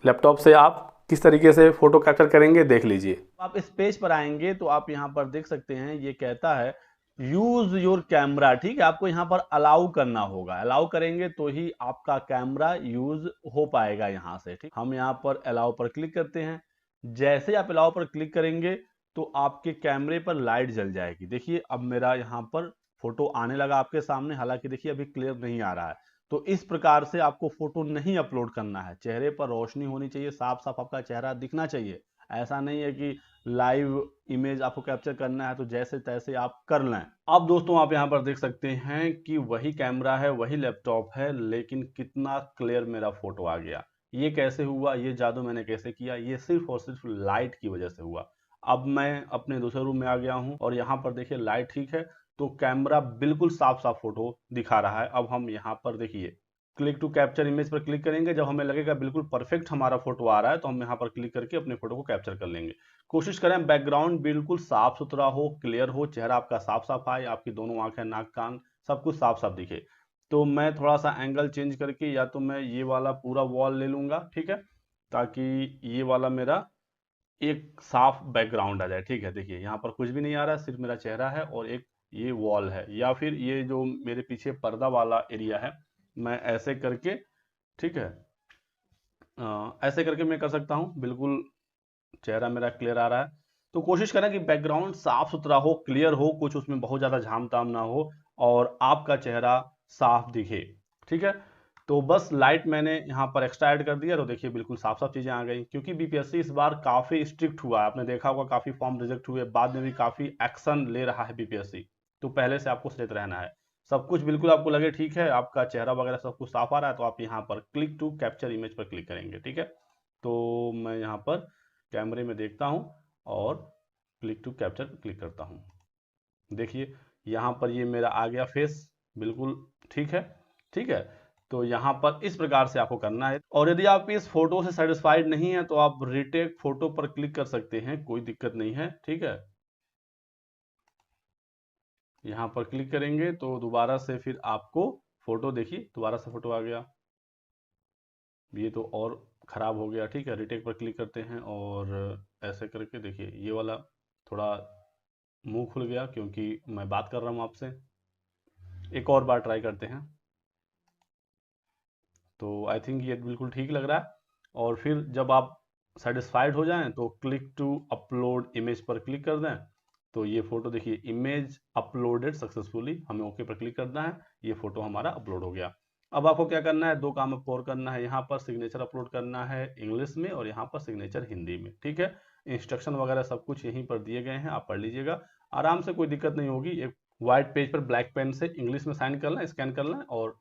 [SPEAKER 1] लैपटॉप से आप किस तरीके से फ़ोटो कैप्चर करेंगे देख लीजिए। आप इस पेज पर आएंगे तो आप यहाँ पर देख सकते हैं, ये कहता है यूज़ योर कैमरा, ठीक है, आपको यहाँ पर अलाउ करना होगा। अलाउ करेंगे तो ही आपका कैमरा यूज़ हो पाएगा यहाँ से, ठीक। हम यहाँ पर अलाउ पर क्लिक करते हैं। जैसे आप अलाउ पर क्लिक करेंगे तो आपके कैमरे पर लाइट जल जाएगी। देखिए अब मेरा यहाँ पर फोटो आने लगा आपके सामने, हालांकि देखिए अभी क्लियर नहीं आ रहा है। तो इस प्रकार से आपको फोटो नहीं अपलोड करना है, चेहरे पर रोशनी होनी चाहिए, साफ साफ आपका चेहरा दिखना चाहिए। ऐसा नहीं है कि लाइव इमेज आपको कैप्चर करना है तो जैसे तैसे आप कर लें। अब दोस्तों आप यहाँ पर देख सकते हैं कि वही कैमरा है, वही लैपटॉप है, लेकिन कितना क्लियर मेरा फोटो आ गया। ये कैसे हुआ, ये जादू मैंने कैसे किया, ये सिर्फ और सिर्फ लाइट की वजह से हुआ। अब मैं अपने दूसरे रूम में आ गया हूँ और यहाँ पर देखिए लाइट ठीक है तो कैमरा बिल्कुल साफ साफ फोटो दिखा रहा है। अब हम यहाँ पर देखिए क्लिक टू कैप्चर इमेज पर क्लिक करेंगे। जब हमें लगेगा बिल्कुल परफेक्ट हमारा फोटो आ रहा है तो हम यहाँ पर क्लिक करके अपने फोटो को कैप्चर कर लेंगे। कोशिश करें बैकग्राउंड बिल्कुल साफ सुथरा हो, क्लियर हो, चेहरा आपका साफ साफ आए, आपकी दोनों आंखें, नाक, कान सब कुछ साफ साफ दिखे। तो मैं थोड़ा सा एंगल चेंज करके या तो मैं ये वाला पूरा वॉल ले लूंगा, ठीक है, ताकि ये वाला मेरा एक साफ बैकग्राउंड आ जाए, ठीक है। देखिए यहाँ पर कुछ भी नहीं आ रहा है, सिर्फ मेरा चेहरा है और एक ये वॉल है, या फिर ये जो मेरे पीछे पर्दा वाला एरिया है, मैं ऐसे करके, ठीक है, ऐसे करके मैं कर सकता हूँ। बिल्कुल चेहरा मेरा क्लियर आ रहा है। तो कोशिश करें कि बैकग्राउंड साफ सुथरा हो, क्लियर हो, कुछ उसमें बहुत ज़्यादा झाम ताम ना हो और आपका चेहरा साफ दिखे, ठीक है। तो बस लाइट मैंने यहाँ पर एक्स्ट्रा ऐड कर दिया तो देखिए बिल्कुल साफ साफ चीज़ें आ गई। क्योंकि बीपीएससी इस बार काफ़ी स्ट्रिक्ट हुआ है, आपने देखा होगा काफ़ी फॉर्म रिजेक्ट हुए, बाद में भी काफ़ी एक्शन ले रहा है बीपीएससी। तो पहले से आपको सचेत रहना है। सब कुछ बिल्कुल आपको लगे ठीक है, आपका चेहरा वगैरह सब कुछ साफ आ रहा है, तो आप यहाँ पर क्लिक टू कैप्चर इमेज पर क्लिक करेंगे, ठीक है। तो मैं यहाँ पर कैमरे में देखता हूँ और क्लिक टू कैप्चर पर क्लिक करता हूँ। देखिए यहाँ पर ये मेरा आ गया फेस, बिल्कुल ठीक है, ठीक है। तो यहाँ पर इस प्रकार से आपको करना है। और यदि आप इस फोटो से सेटिस्फाइड नहीं है तो आप रीटेक फोटो पर क्लिक कर सकते हैं, कोई दिक्कत नहीं है, ठीक है। यहाँ पर क्लिक करेंगे तो दोबारा से फिर आपको फोटो, देखिए दोबारा से फोटो आ गया। ये तो और ख़राब हो गया, ठीक है। रिटेक पर क्लिक करते हैं और ऐसे करके देखिए ये वाला थोड़ा मुंह खुल गया क्योंकि मैं बात कर रहा हूँ आपसे। एक और बार ट्राई करते हैं। तो आई थिंक ये बिल्कुल ठीक लग रहा है। और फिर जब आप सेटिस्फाइड हो जाएं तो क्लिक टू अपलोड इमेज पर क्लिक कर दें। तो ये फ़ोटो देखिए, इमेज अपलोडेड सक्सेसफुली, हमें ओके पर क्लिक करना है, ये फ़ोटो हमारा अपलोड हो गया। अब आपको क्या करना है, 2 काम आपको और करना है। यहाँ पर सिग्नेचर अपलोड करना है इंग्लिश में और यहाँ पर सिग्नेचर हिंदी में, ठीक है। इंस्ट्रक्शन वगैरह सब कुछ यहीं पर दिए गए हैं, आप पढ़ लीजिएगा आराम से, कोई दिक्कत नहीं होगी। एक वाइट पेज पर ब्लैक पेन से इंग्लिश में साइन कर लें, स्कैन कर लें और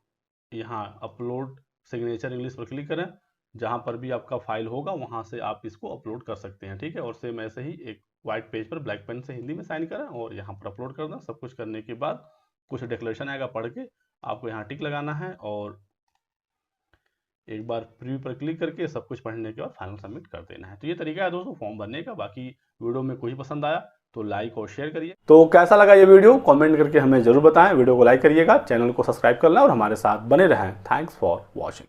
[SPEAKER 1] यहाँ अपलोड सिग्नेचर इंग्लिश पर क्लिक करें। जहाँ पर भी आपका फाइल होगा वहाँ से आप इसको अपलोड कर सकते हैं, ठीक है। और सेम ऐसे ही एक वाइट पेज पर ब्लैक पेन से हिंदी में साइन करें और यहाँ पर अपलोड कर दें। सब कुछ करने के बाद कुछ डिक्लेरेशन आएगा, पढ़ के आपको यहाँ टिक लगाना है और एक बार प्रीव्यू पर क्लिक करके सब कुछ पढ़ने के बाद फाइनल सबमिट कर देना है। तो ये तरीका है दोस्तों फॉर्म भरने का। बाकी वीडियो में कोई पसंद आया तो लाइक और शेयर करिए। तो कैसा लगा ये वीडियो कमेंट करके हमें जरूर बताएं। वीडियो को लाइक करिएगा, चैनल को सब्सक्राइब कर लें और हमारे साथ बने रहें। Thanks for watching.